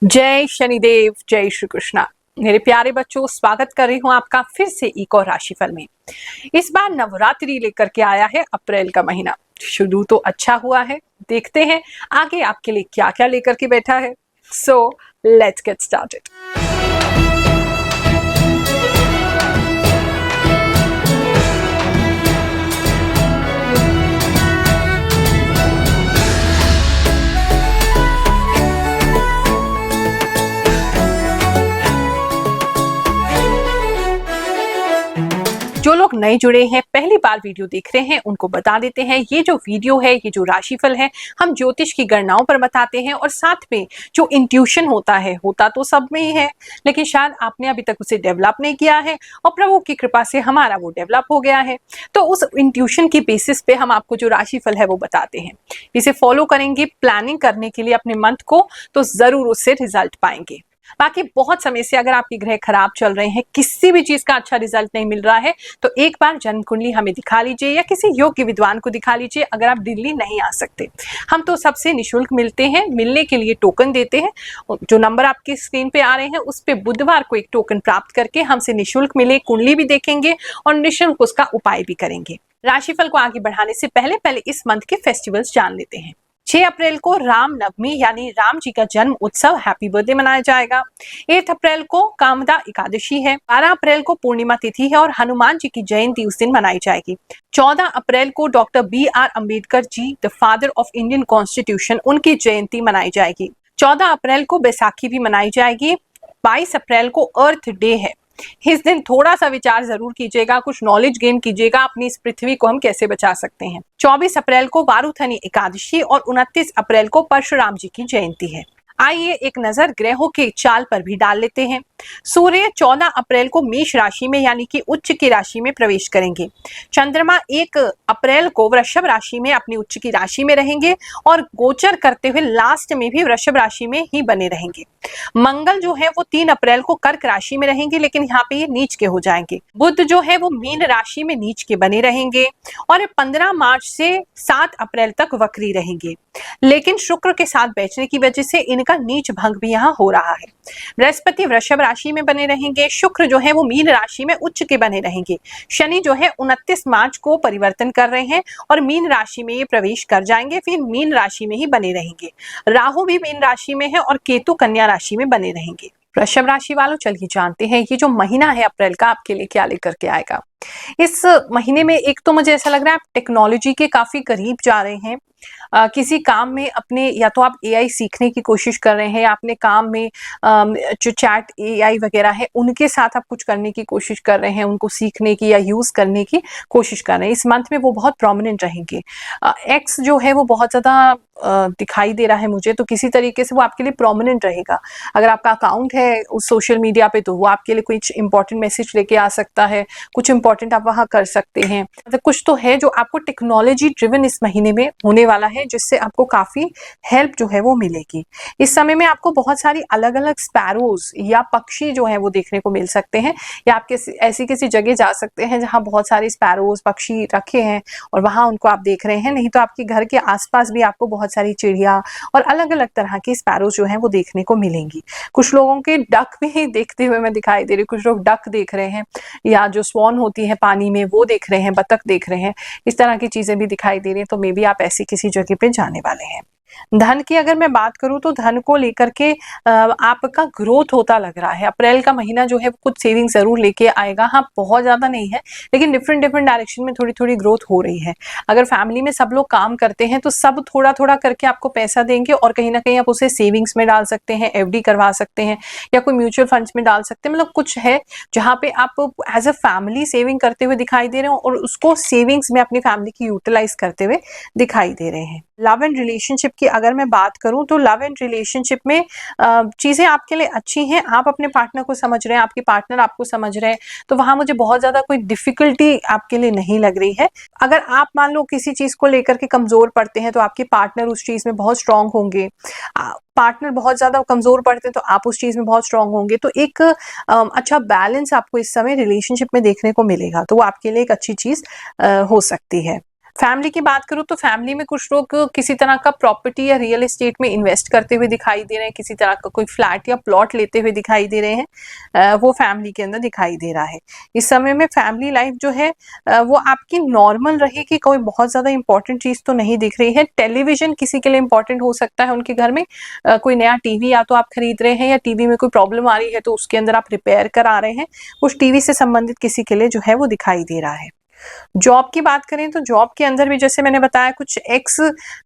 जय शनिदेव, जय श्री कृष्णा। मेरे प्यारे बच्चों, स्वागत कर रही हूँ आपका फिर से एक और राशिफल में। इस बार नवरात्रि लेकर के आया है अप्रैल का महीना। शुरू तो अच्छा हुआ है, देखते हैं आगे आपके लिए क्या क्या लेकर के बैठा है। So let's get started. जो लोग नए जुड़े हैं, पहली बार वीडियो देख रहे हैं, उनको बता देते हैं ये जो वीडियो है, ये जो राशिफल है, हम ज्योतिष की गणनाओं पर बताते हैं और साथ में जो इंट्यूशन होता तो सब में ही है, लेकिन शायद आपने अभी तक उसे डेवलप नहीं किया है और प्रभु की कृपा से हमारा वो डेवलप हो गया है। तो उस इंट्यूशन की बेसिस पे हम आपको जो राशिफल है वो बताते हैं। इसे फॉलो करेंगे प्लानिंग करने के लिए अपने मंथ को, तो जरूर उससे रिजल्ट पाएंगे। बाकी बहुत समय से अगर आपके ग्रह खराब चल रहे हैं, किसी भी चीज का अच्छा रिजल्ट नहीं मिल रहा है, तो एक बार जन्म कुंडली हमें दिखा लीजिए या किसी योग्य विद्वान को दिखा लीजिए। अगर आप दिल्ली नहीं आ सकते, हम तो सबसे निशुल्क मिलते हैं। मिलने के लिए टोकन देते हैं, जो नंबर आपकी स्क्रीन पे आ रहे हैं उस पे बुधवार को एक टोकन प्राप्त करके हमसे निशुल्क मिले, कुंडली भी देखेंगे और निशुल्क उसका उपाय भी करेंगे। राशिफल को आगे बढ़ाने से पहले इस मंथ के फेस्टिवल्स जान लेते हैं। 6 अप्रैल को राम नवमी यानी राम जी का जन्म उत्सव हैप्पी बर्थडे मनाया जाएगा। 8 अप्रैल को कामदा एकादशी है। 12 अप्रैल को पूर्णिमा तिथि है और हनुमान जी की जयंती उस दिन मनाई जाएगी। 14 अप्रैल को doctor BR Ambedkar ji, the father of Indian constitution, उनकी जयंती मनाई जाएगी। 14 अप्रैल को बैसाखी भी मनाई जाएगी। 22 अप्रैल को अर्थ डे है। इस दिन थोड़ा सा विचार जरूर कीजिएगा, कुछ नॉलेज गेन कीजिएगा अपनी इस पृथ्वी को हम कैसे बचा सकते हैं। 24 अप्रैल को वारुथनी एकादशी और 29 अप्रैल को परशुराम जी की जयंती है। आइए एक नजर ग्रहों के चाल पर भी डाल लेते हैं। सूर्य 14 अप्रैल को मेष राशि में यानी कि उच्च की राशि में प्रवेश करेंगे। चंद्रमा 1 अप्रैल को वृषभ राशि में अपनी उच्च की राशि में रहेंगे और गोचर करते हुए लास्ट में भी वृषभ राशि में ही बने रहेंगे। मंगल जो है वो 3 अप्रैल को कर्क राशि में रहेंगे, लेकिन यहाँ पे ये नीच के हो जाएंगे। बुध जो है वो मीन राशि में नीच के बने रहेंगे और 15 मार्च से 7 अप्रैल तक वक्री रहेंगे, लेकिन शुक्र के साथ बैठने की वजह से इनका नीच भंग भी यहाँ हो रहा है। बृहस्पति वृषभ राशि में बने रहेंगे। शुक्र जो है वो मीन राशि में उच्च के बने रहेंगे। शनि जो है 29 मार्च को परिवर्तन कर रहे हैं और मीन राशि में ये प्रवेश कर जाएंगे, फिर मीन राशि में ही बने रहेंगे। राहु भी मीन राशि में है और केतु कन्या राशि में बने रहेंगे। वृषभ राशि वालों, चलिए जानते हैं ये जो महीना है अप्रैल का आपके लिए क्या लेकर के आएगा। इस महीने में एक तो मुझे ऐसा लग रहा है आप टेक्नोलॉजी के काफी करीब जा रहे हैं। किसी काम में अपने, या तो आप AI सीखने की कोशिश कर रहे हैं या अपने काम में जो चैट AI वगैरह है उनके साथ आप कुछ करने की कोशिश कर रहे हैं, उनको सीखने की या यूज करने की कोशिश कर रहे हैं। इस मंथ में वो बहुत प्रोमिनेंट रहेंगे। X जो है वो बहुत ज्यादा दिखाई दे रहा है मुझे, तो किसी तरीके से वो आपके लिए प्रोमिनेंट रहेगा। अगर आपका अकाउंट है उस सोशल मीडिया पे तो वो आपके लिए कुछ इंपॉर्टेंट मैसेज लेके आ सकता है, कुछ इंपॉर्टेंट आप वहां कर सकते हैं। मतलब कुछ तो है जो आपको टेक्नोलॉजी ड्रिवन इस महीने में होने वाला है, जिससे आपको काफी हेल्प जो है वो मिलेगी। इस समय में आपको बहुत सारी अलग अलग स्पैरोज या पक्षी जो है वो देखने को मिल सकते हैं, या आप ऐसी किसी जगह जा सकते हैं जहां बहुत सारे स्पैरोज पक्षी रखे हैं और वहां उनको आप देख रहे हैं। नहीं तो आपके घर के आसपास भी आपको बहुत सारी चिड़िया और अलग अलग तरह की स्पैरोज जो है वो देखने को मिलेंगी। कुछ लोगों के डक भी देखते हुए मैं दिखाई दे रही, कुछ लोग डक देख रहे हैं या जो स्वॉन होती है पानी में वो देख रहे हैं, बतख देख रहे हैं, इस तरह की चीजें भी दिखाई दे रही हैं। तो मे बी आप ऐसी किसी जगह पे जाने वाले हैं। धन की अगर मैं बात करूं तो धन को लेकर के आपका ग्रोथ होता लग रहा है। अप्रैल का महीना जो है कुछ सेविंग जरूर लेके आएगा। हाँ, बहुत ज्यादा नहीं है, लेकिन डिफरेंट डायरेक्शन में थोड़ी थोड़ी ग्रोथ हो रही है। अगर फैमिली में सब लोग काम करते हैं तो सब थोड़ा थोड़ा करके आपको पैसा देंगे और कहीं ना कहीं आप उसे सेविंग्स में डाल सकते हैं, FD करवा सकते हैं या कोई म्यूचुअल फंड्स में डाल सकते हैं। मतलब कुछ है जहाँ पे आप एज अ फैमिली सेविंग करते हुए दिखाई दे रहे हो और उसको सेविंग्स में अपनी फैमिली की यूटिलाइज करते हुए दिखाई दे रहे हैं। लव एंड रिलेशनशिप की अगर मैं बात करूं तो लव एंड रिलेशनशिप में चीजें आपके लिए अच्छी हैं। आप अपने पार्टनर को समझ रहे हैं, आपके पार्टनर आपको समझ रहे हैं, तो वहां मुझे बहुत ज्यादा कोई डिफिकल्टी आपके लिए नहीं लग रही है। अगर आप मान लो किसी चीज को लेकर के कमजोर पड़ते हैं तो आपके पार्टनर उस चीज में बहुत स्ट्रांग होंगे। पार्टनर बहुत ज्यादा कमजोर पड़ते हैं तो आप उस चीज में बहुत स्ट्रांग होंगे। तो एक अच्छा बैलेंस आपको इस समय रिलेशनशिप में देखने को मिलेगा, तो वो आपके लिए एक अच्छी चीज हो सकती है। फैमिली की बात करूँ तो फैमिली में कुछ लोग किसी तरह का प्रॉपर्टी या रियल एस्टेट में इन्वेस्ट करते हुए दिखाई दे रहे हैं, किसी तरह का कोई फ्लैट या प्लॉट लेते हुए दिखाई दे रहे हैं, वो फैमिली के अंदर दिखाई दे रहा है। इस समय में फैमिली लाइफ जो है वो आपकी नॉर्मल रहेगी, कोई बहुत ज़्यादा इंपॉर्टेंट चीज़ तो नहीं दिख रही है। टेलीविज़न किसी के लिए इंपॉर्टेंट हो सकता है उनके घर में, कोई नया टीवी या तो आप खरीद रहे हैं या टीवी में कोई प्रॉब्लम आ रही है तो उसके अंदर आप रिपेयर करा रहे हैं, कुछ टीवी से संबंधित किसी के लिए जो है वो दिखाई दे रहा है। जॉब की बात करें तो जॉब के अंदर भी जैसे मैंने बताया कुछ एक्स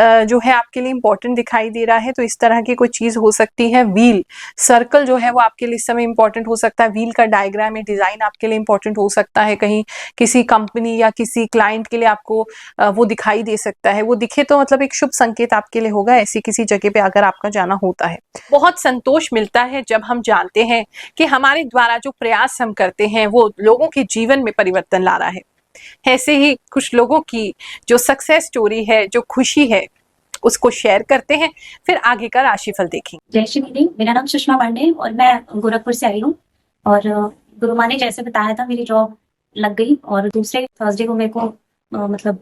जो है आपके लिए इंपॉर्टेंट दिखाई दे रहा है, तो इस तरह की कोई चीज हो सकती है। व्हील सर्कल जो है वो आपके लिए इस समय इंपॉर्टेंट हो सकता है। व्हील का डायग्राम या डिजाइन आपके लिए इंपॉर्टेंट हो सकता है, कहीं किसी कंपनी या किसी क्लाइंट के लिए आपको वो दिखाई दे सकता है। वो दिखे तो मतलब एक शुभ संकेत आपके लिए होगा, ऐसी किसी जगह पे अगर आपका जाना होता है। बहुत संतोष मिलता है जब हम जानते हैं कि हमारे द्वारा जो प्रयास हम करते हैं वो लोगों के जीवन में परिवर्तन ला रहा है। ऐसे ही कुछ लोगों की जो सक्सेस स्टोरी है, जो खुशी है, उसको शेयर करते हैं, फिर आगे का राशिफल देखेंगे। जय श्री दीदी, मेरा नाम सुषमा पांडे और मैं गोरखपुर से आई हूँ। और गुरु माँ ने जैसे बताया था मेरी जॉब लग गई और दूसरे थर्सडे को मेरे को मतलब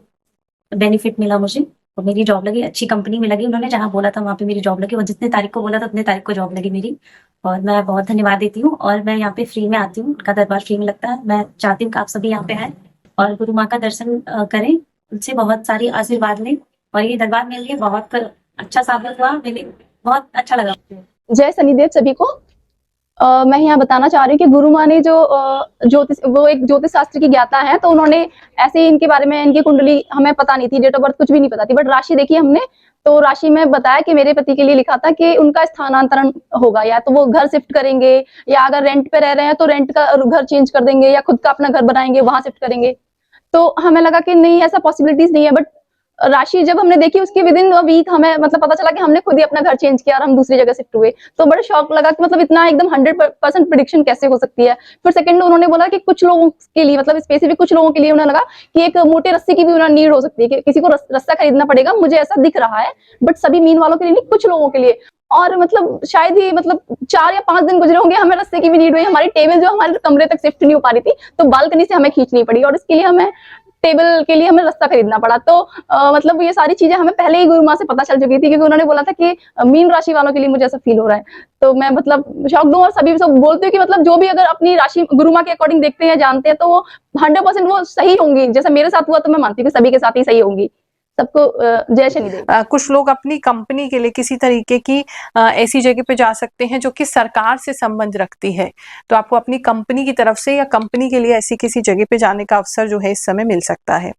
बेनिफिट मिला मुझे और मेरी जॉब लगी, अच्छी कंपनी में लगी। उन्होंने जहाँ बोला था वहाँ पे मेरी जॉब लगी और जितने तारीख को बोला था उतने तारीख को जॉब लगी मेरी। और मैं बहुत धन्यवाद देती हूँ और मैं यहाँ पे फ्री में आती हूँ, उनका दरबार फ्री में लगता है। मैं चाहती हूँ कि आप सभी यहाँ पे आए और गुरु माँ का दर्शन करें, उनसे बहुत सारी आशीर्वाद लें। और ये दरबार मेरे लिए बहुत अच्छा साबित हुआ, मेरे बहुत अच्छा लगा। जय शनिदेव सभी को। मैं यहाँ बताना चाह रही हूँ कि गुरु माँ ने जो ज्योतिष, वो एक ज्योतिष शास्त्र की ज्ञाता है, तो उन्होंने ऐसे ही इनके बारे में, इनकी कुंडली हमें पता नहीं थी, डेट ऑफ बर्थ कुछ भी नहीं पता थी, बट राशि देखी हमने। तो राशि में बताया कि मेरे पति के लिए लिखा था कि उनका स्थानांतरण होगा, या तो वो घर शिफ्ट करेंगे या अगर रेंट पे रह रहे हैं तो रेंट का घर चेंज कर देंगे या खुद का अपना घर बनाएंगे वहां शिफ्ट करेंगे। तो हमें लगा कि नहीं, ऐसा पॉसिबिलिटीज नहीं है। बट राशि जब हमने देखी उसके विद इन वीक हमें मतलब पता चला कि हमने खुद ही अपना घर चेंज किया और हम दूसरी जगह शिफ्ट हुए। तो बड़ा शौक लगा कि मतलब इतना एकदम 100% प्रिडिक्शन कैसे हो सकती है। फिर सेकंड उन्होंने बोला कि कुछ लोगों के लिए, मतलब स्पेसिफिक कुछ लोगों के लिए उन्हें लगा कि एक मोटे रस्सी की भी उन्हें नीड हो सकती है, कि किसी को रस्सा खरीदना पड़ेगा, मुझे ऐसा दिख रहा है। बट सभी मीन वालों के लिए नहीं, कुछ लोगों के लिए। और मतलब शायद ही मतलब 4 या 5 दिन गुजरे होंगे, हमें रस्से की भी नीड हुई। हमारी टेबल जो हमारे कमरे तक शिफ्ट नहीं हो पा रही थी, तो बालकनी से हमें खींचनी पड़ी और इसके लिए हमें टेबल के लिए हमें रास्ता खरीदना पड़ा। तो मतलब ये सारी चीजें हमें पहले ही गुरु माँ से पता चल चुकी थी, क्योंकि उन्होंने बोला था कि मीन राशि वालों के लिए मुझे ऐसा फील हो रहा है। तो मैं मतलब शौक दूं और सभी सब बोलती हूँ कि मतलब जो भी अगर अपनी राशि गुरु माँ के अकॉर्डिंग देखते हैं, जानते हैं, तो वो 100% वो सही होंगी। जैसा मेरे साथ हुआ तो मैं मानती हूँ कि सभी के साथ ही सही होंगी। सबको जय शनिदेव। कुछ लोग अपनी कंपनी के लिए किसी तरीके की ऐसी जगह पे जा सकते हैं जो कि सरकार से संबंध रखती है, तो आपको अपनी कंपनी की तरफ से या कंपनी के लिए ऐसी किसी जगह पे जाने का अवसर जो है इस समय मिल सकता है।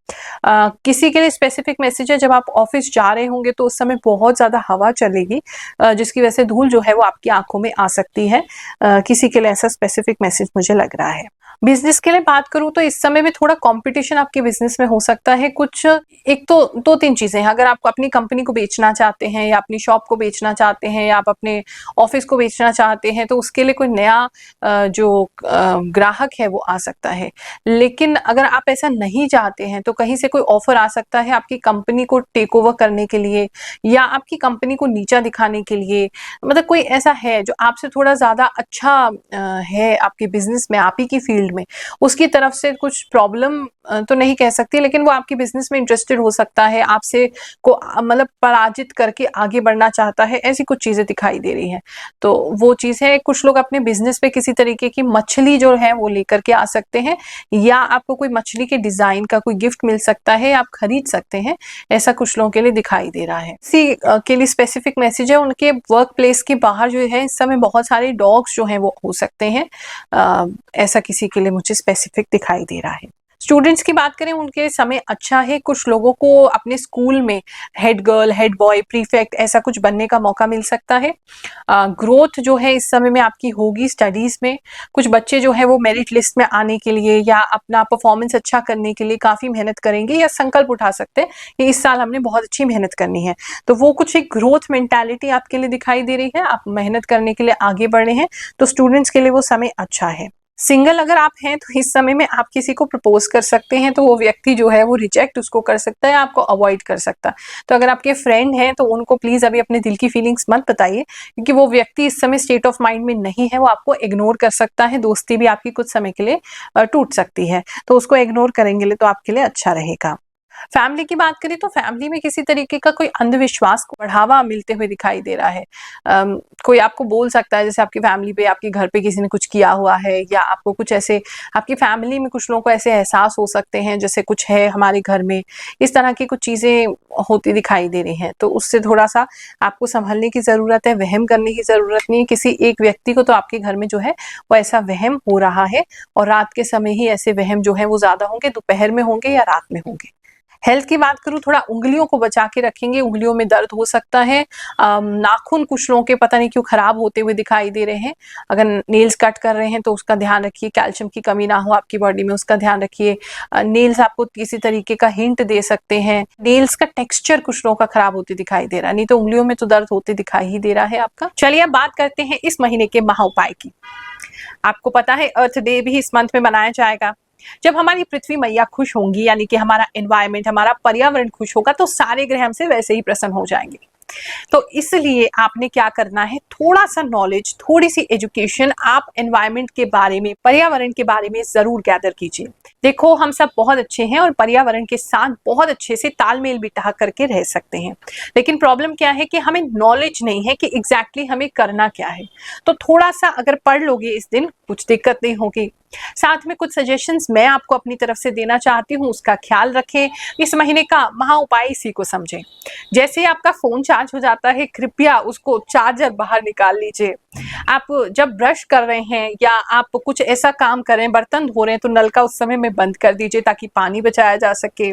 किसी के लिए स्पेसिफिक मैसेज है, जब आप ऑफिस जा रहे होंगे तो उस समय बहुत ज्यादा हवा चलेगी, जिसकी वजह से धूल जो है वो आपकी आंखों में आ सकती है। किसी के लिए ऐसा स्पेसिफिक मैसेज मुझे लग रहा है। बिजनेस के लिए बात करूं तो इस समय में थोड़ा कंपटीशन आपके बिजनेस में हो सकता है। कुछ एक तो 2-3 चीजें हैं। अगर आप अपनी कंपनी को बेचना चाहते हैं या अपनी शॉप को बेचना चाहते हैं या आप अपने ऑफिस को बेचना चाहते हैं, तो उसके लिए कोई नया जो ग्राहक है वो आ सकता है। लेकिन अगर आप ऐसा नहीं चाहते हैं तो कहीं से कोई ऑफर आ सकता है आपकी कंपनी को टेक ओवर करने के लिए या आपकी कंपनी को नीचा दिखाने के लिए। मतलब कोई ऐसा है जो आपसे थोड़ा ज्यादा अच्छा है आपके बिजनेस में, आप ही की फील्ड में, उसकी तरफ से कुछ प्रॉब्लम तो नहीं कह सकती, लेकिन वो आपके बिजनेस में इंटरेस्टेड हो सकता है, आपसे को मतलब पराजित करके आगे बढ़ना चाहता है। ऐसी कुछ चीजें दिखाई दे रही हैं, तो वो चीज है। कुछ लोग अपने बिजनेस पे किसी तरीके की मछली जो है वो लेकर के आ सकते हैं, या आपको कोई मछली के डिजाइन का कोई गिफ्ट मिल सकता है, आप खरीद सकते हैं। ऐसा कुछ लोगों के लिए दिखाई दे रहा है। किसी के लिए स्पेसिफिक मैसेज है, उनके वर्क प्लेस के बाहर जो है इस समय बहुत सारे डॉग्स जो हैं वो हो सकते हैं। ऐसा किसी के लिए मुझे स्पेसिफिक दिखाई दे रहा है। स्टूडेंट्स की बात करें, उनके समय अच्छा है। कुछ लोगों को अपने स्कूल में head girl, head boy, prefect ऐसा कुछ बनने का मौका मिल सकता है। ग्रोथ जो है इस समय में आपकी होगी स्टडीज में। कुछ बच्चे जो है वो मेरिट लिस्ट में आने के लिए या अपना परफॉर्मेंस अच्छा करने के लिए काफी मेहनत करेंगे या संकल्प उठा सकते हैं कि इस साल हमने बहुत अच्छी मेहनत करनी है। तो वो कुछ एक ग्रोथ मेंटालिटी आपके लिए दिखाई दे रही है, आप मेहनत करने के लिए आगे बढ़े हैं, तो स्टूडेंट्स के लिए वो समय अच्छा है। सिंगल अगर आप हैं तो इस समय में आप किसी को प्रपोज कर सकते हैं, तो वो व्यक्ति जो है वो रिजेक्ट उसको कर सकता है, आपको अवॉइड कर सकता है। तो अगर आपके फ्रेंड हैं तो उनको प्लीज अभी अपने दिल की फीलिंग्स मत बताइए, क्योंकि वो व्यक्ति इस समय स्टेट ऑफ माइंड में नहीं है, वो आपको इग्नोर कर सकता है। दोस्ती भी आपकी कुछ समय के लिए टूट सकती है, तो उसको इग्नोर करेंगे तो आपके लिए अच्छा रहेगा। फैमिली की बात करें तो फैमिली में किसी तरीके का कोई अंधविश्वास को बढ़ावा मिलते हुए दिखाई दे रहा है। कोई आपको बोल सकता है, जैसे आपकी फैमिली पे, आपके घर पे किसी ने कुछ किया हुआ है, या आपको कुछ ऐसे, आपकी फैमिली में कुछ लोगों को ऐसे एहसास हो सकते हैं जैसे कुछ है हमारे घर में, इस तरह की कुछ चीजें होती दिखाई दे रही हैं। तो उससे थोड़ा सा आपको संभलने की जरूरत है, वहम करने की जरूरत नहीं है। किसी एक व्यक्ति को तो आपके घर में जो है वो ऐसा वहम हो रहा है, और रात के समय ही ऐसे वहम जो है वो ज्यादा होंगे, दोपहर में होंगे या रात में होंगे। हेल्थ की बात करूं, थोड़ा उंगलियों को बचा के रखेंगे, उंगलियों में दर्द हो सकता है। नाखून कुछ लोगों के पता नहीं क्यों खराब होते हुए दिखाई दे रहे हैं। अगर नेल्स कट कर रहे हैं तो उसका ध्यान रखिए, कैल्शियम की कमी ना हो आपकी बॉडी में, उसका ध्यान रखिए। नेल्स आपको किसी तरीके का हिंट दे सकते हैं। नेल्स का टेक्सचर कुछ लोगों का खराब होते दिखाई दे रहा है, नहीं तो उंगलियों में तो दर्द होते दिखाई ही दे रहा है आपका। चलिए अब बात करते हैं इस महीने के महा उपाय की। आपको पता है अर्थ डे भी इस मंथ में मनाया जाएगा। जब हमारी पृथ्वी मैया खुश होंगी, यानी कि हमारा एनवायरमेंट, हमारा पर्यावरण खुश होगा, तो सारे ग्रह हमसे वैसे ही प्रसन्न हो जाएंगे। तो इसलिए आपने क्या करना है, थोड़ा सा नॉलेज, थोड़ी सी एजुकेशन आप एनवायरमेंट के बारे में, पर्यावरण के बारे में जरूर गैदर कीजिए। देखो, हम सब बहुत अच्छे हैं और पर्यावरण के साथ बहुत अच्छे से तालमेल बिठा करके रह सकते हैं, लेकिन प्रॉब्लम क्या है कि हमें नॉलेज नहीं है कि एग्जैक्टली हमें करना क्या है। तो थोड़ा सा अगर पढ़ लोगे इस दिन, कुछ दिक्कत नहीं होगी। साथ में कुछ सजेशंस मैं आपको अपनी तरफ से देना चाहती हूँ, उसका ख्याल रखें। इस महीने का महा उपाय इसी को समझें। जैसे आपका फोन चार्ज हो जाता है, कृपया उसको चार्जर बाहर निकाल लीजिए। आप जब ब्रश कर रहे हैं या आप कुछ ऐसा काम कर रहे हैं, बर्तन धो रहे हैं, तो नल का उस समय में बंद कर दीजिए ताकि पानी बचाया जा सके।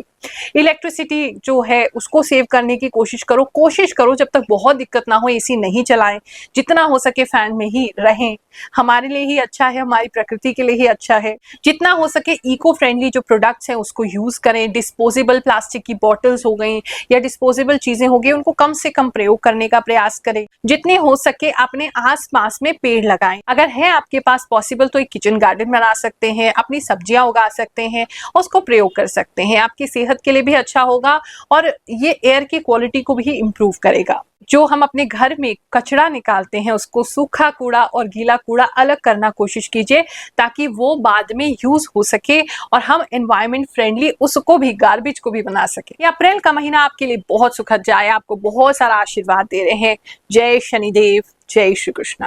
इलेक्ट्रिसिटी जो है उसको सेव करने की कोशिश करो। जब तक बहुत दिक्कत ना हो एसी नहीं चलाएं, जितना हो सके फैन में ही रहें। हमारे लिए ही अच्छा है, हमारी प्रकृति के लिए ही अच्छा है। जितना हो सके इको फ्रेंडली जो प्रोडक्ट्स हैं उसको यूज करें। डिस्पोजेबल प्लास्टिक की बॉटल्स हो गई या डिस्पोजेबल चीजें हो गई, उनको कम से कम प्रयोग करने का प्रयास करें। जितने हो सके अपने आस पास में पेड़ लगाएं। अगर है आपके पास पॉसिबल तो एक किचन गार्डन बना सकते हैं, अपनी सब्जियां उगा सकते हैं, उसको प्रयोग कर सकते हैं। आपकी सेहत के लिए भी अच्छा होगा और ये एयर की क्वालिटी को भी इम्प्रूव करेगा। जो हम अपने घर में कचरा निकालते हैं उसको सूखा कूड़ा और गीला कूड़ा अलग करना कोशिश कीजिए, ताकि वो बाद में यूज हो सके और हम एनवायरमेंट फ्रेंडली उसको भी, गार्बेज को भी बना सके। ये अप्रैल का महीना आपके लिए बहुत सुखद जाए, आपको बहुत सारा आशीर्वाद दे रहे हैं। जय शनिदेव, जय श्री कृष्ण।